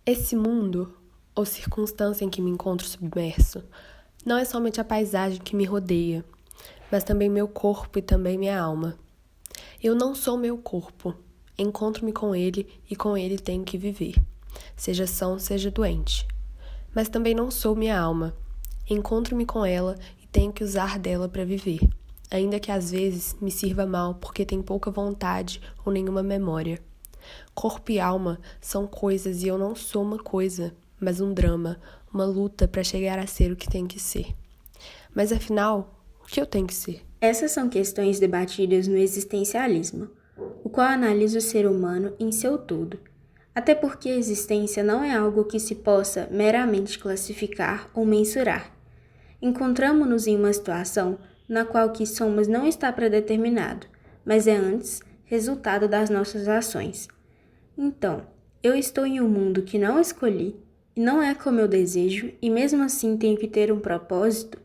Esse mundo, ou circunstância em que me encontro submerso, não é somente a paisagem que me rodeia, mas também meu corpo e também minha alma. Eu não sou meu corpo. Encontro-me com ele e com ele tenho que viver, seja são, seja doente. Mas também não sou minha alma. Encontro-me com ela e tenho que usar dela para viver, ainda que às vezes me sirva mal porque tem pouca vontade ou nenhuma memória. Corpo e alma são coisas e eu não sou uma coisa, mas um drama, uma luta para chegar a ser o que tem que ser. Mas afinal, o que eu tenho que ser? Essas são questões debatidas no existencialismo, o qual analisa o ser humano em seu todo, até porque a existência não é algo que se possa meramente classificar ou mensurar. Encontramo-nos em uma situação na qual o que somos não está predeterminado, mas é antes resultado das nossas ações. Então, eu estou em um mundo que não escolhi e não é como eu desejo, e mesmo assim tenho que ter um propósito.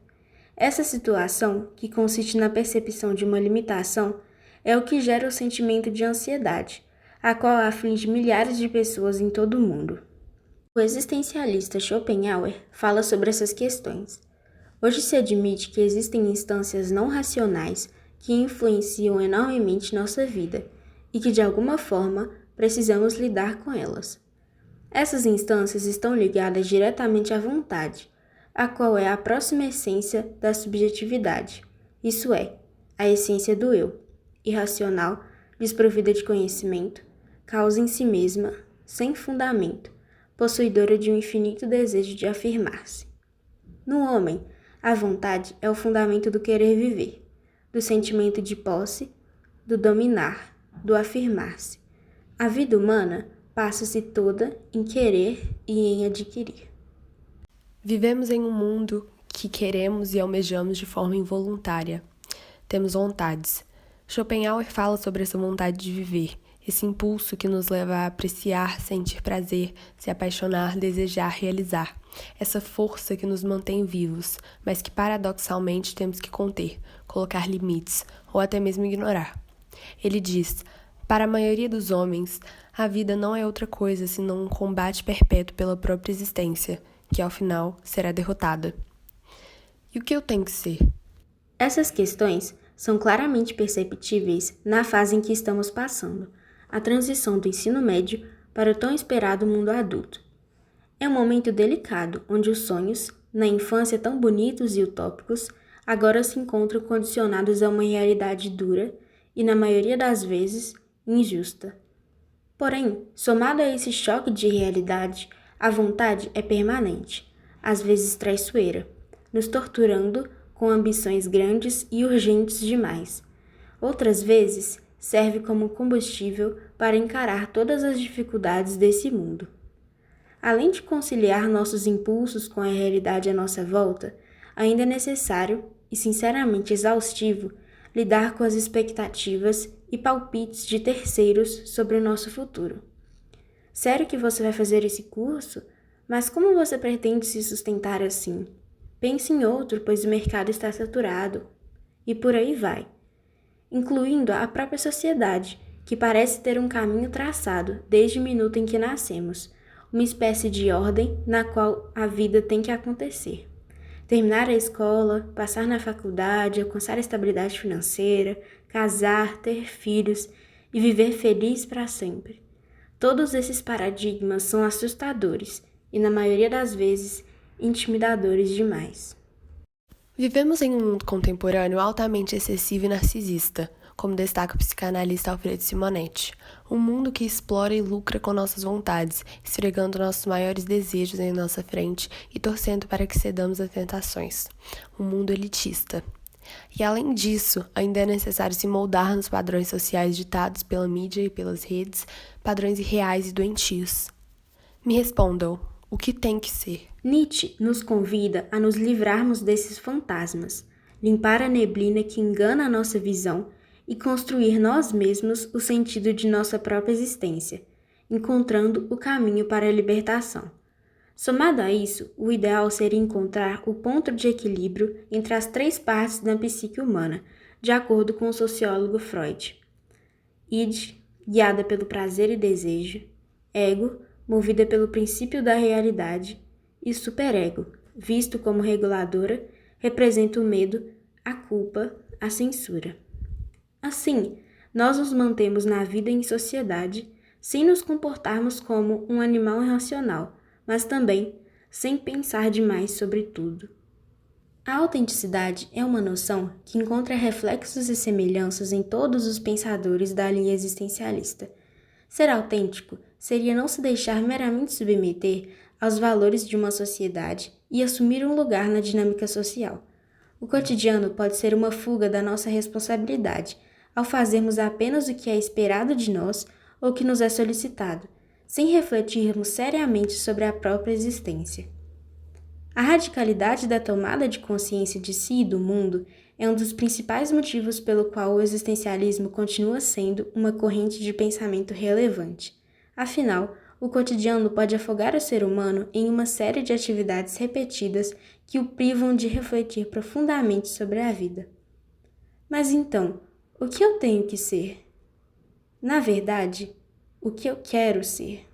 Essa situação, que consiste na percepção de uma limitação, é o que gera o sentimento de ansiedade, a qual aflige milhares de pessoas em todo o mundo. O existencialista Schopenhauer fala sobre essas questões. Hoje se admite que existem instâncias não racionais que influenciam enormemente nossa vida e que, de alguma forma, precisamos lidar com elas. Essas instâncias estão ligadas diretamente à vontade, a qual é a próxima essência da subjetividade, isso é, a essência do eu, irracional, desprovida de conhecimento, causa em si mesma, sem fundamento, possuidora de um infinito desejo de afirmar-se. No homem, a vontade é o fundamento do querer viver, do sentimento de posse, do dominar, do afirmar-se. A vida humana passa-se toda em querer e em adquirir. Vivemos em um mundo que queremos e almejamos de forma involuntária. Temos vontades. Schopenhauer fala sobre essa vontade de viver, esse impulso que nos leva a apreciar, sentir prazer, se apaixonar, desejar, realizar. Essa força que nos mantém vivos, mas que paradoxalmente temos que conter, colocar limites ou até mesmo ignorar. Ele diz: para a maioria dos homens, a vida não é outra coisa senão um combate perpétuo pela própria existência, que ao final será derrotada. E o que eu tenho que ser? Essas questões são claramente perceptíveis na fase em que estamos passando, a transição do ensino médio para o tão esperado mundo adulto. É um momento delicado onde os sonhos, na infância tão bonitos e utópicos, agora se encontram condicionados a uma realidade dura e, na maioria das vezes, injusta. Porém, somado a esse choque de realidade, a vontade é permanente, às vezes traiçoeira, nos torturando com ambições grandes e urgentes demais. Outras vezes, serve como combustível para encarar todas as dificuldades desse mundo. Além de conciliar nossos impulsos com a realidade à nossa volta, ainda é necessário, e sinceramente exaustivo, lidar com as expectativas e palpites de terceiros sobre o nosso futuro. Sério que você vai fazer esse curso? Mas como você pretende se sustentar assim? Pense em outro, pois o mercado está saturado. E por aí vai, incluindo a própria sociedade, que parece ter um caminho traçado desde o minuto em que nascemos, uma espécie de ordem na qual a vida tem que acontecer. Terminar a escola, passar na faculdade, alcançar a estabilidade financeira, casar, ter filhos e viver feliz para sempre. Todos esses paradigmas são assustadores e, na maioria das vezes, intimidadores demais. Vivemos em um mundo contemporâneo altamente excessivo e narcisista, como destaca o psicanalista Alfredo Simonetti. Um mundo que explora e lucra com nossas vontades, esfregando nossos maiores desejos em nossa frente e torcendo para que cedamos às tentações. Um mundo elitista. E além disso, ainda é necessário se moldar nos padrões sociais ditados pela mídia e pelas redes, padrões irreais e doentios. Me respondam, o que tem que ser? Nietzsche nos convida a nos livrarmos desses fantasmas, limpar a neblina que engana a nossa visão e construir nós mesmos o sentido de nossa própria existência, encontrando o caminho para a libertação. Somado a isso, o ideal seria encontrar o ponto de equilíbrio entre as três partes da psique humana, de acordo com o sociólogo Freud. Id, guiada pelo prazer e desejo, ego, movida pelo princípio da realidade, e superego, visto como reguladora, representa o medo, a culpa, a censura. Assim, nós nos mantemos na vida em sociedade sem nos comportarmos como um animal irracional, mas também sem pensar demais sobre tudo. A autenticidade é uma noção que encontra reflexos e semelhanças em todos os pensadores da linha existencialista. Ser autêntico seria não se deixar meramente submeter aos valores de uma sociedade e assumir um lugar na dinâmica social. O cotidiano pode ser uma fuga da nossa responsabilidade, ao fazermos apenas o que é esperado de nós ou que nos é solicitado, sem refletirmos seriamente sobre a própria existência. A radicalidade da tomada de consciência de si e do mundo é um dos principais motivos pelo qual o existencialismo continua sendo uma corrente de pensamento relevante. Afinal, o cotidiano pode afogar o ser humano em uma série de atividades repetidas que o privam de refletir profundamente sobre a vida. Mas então, o que eu tenho que ser? Na verdade, o que eu quero ser.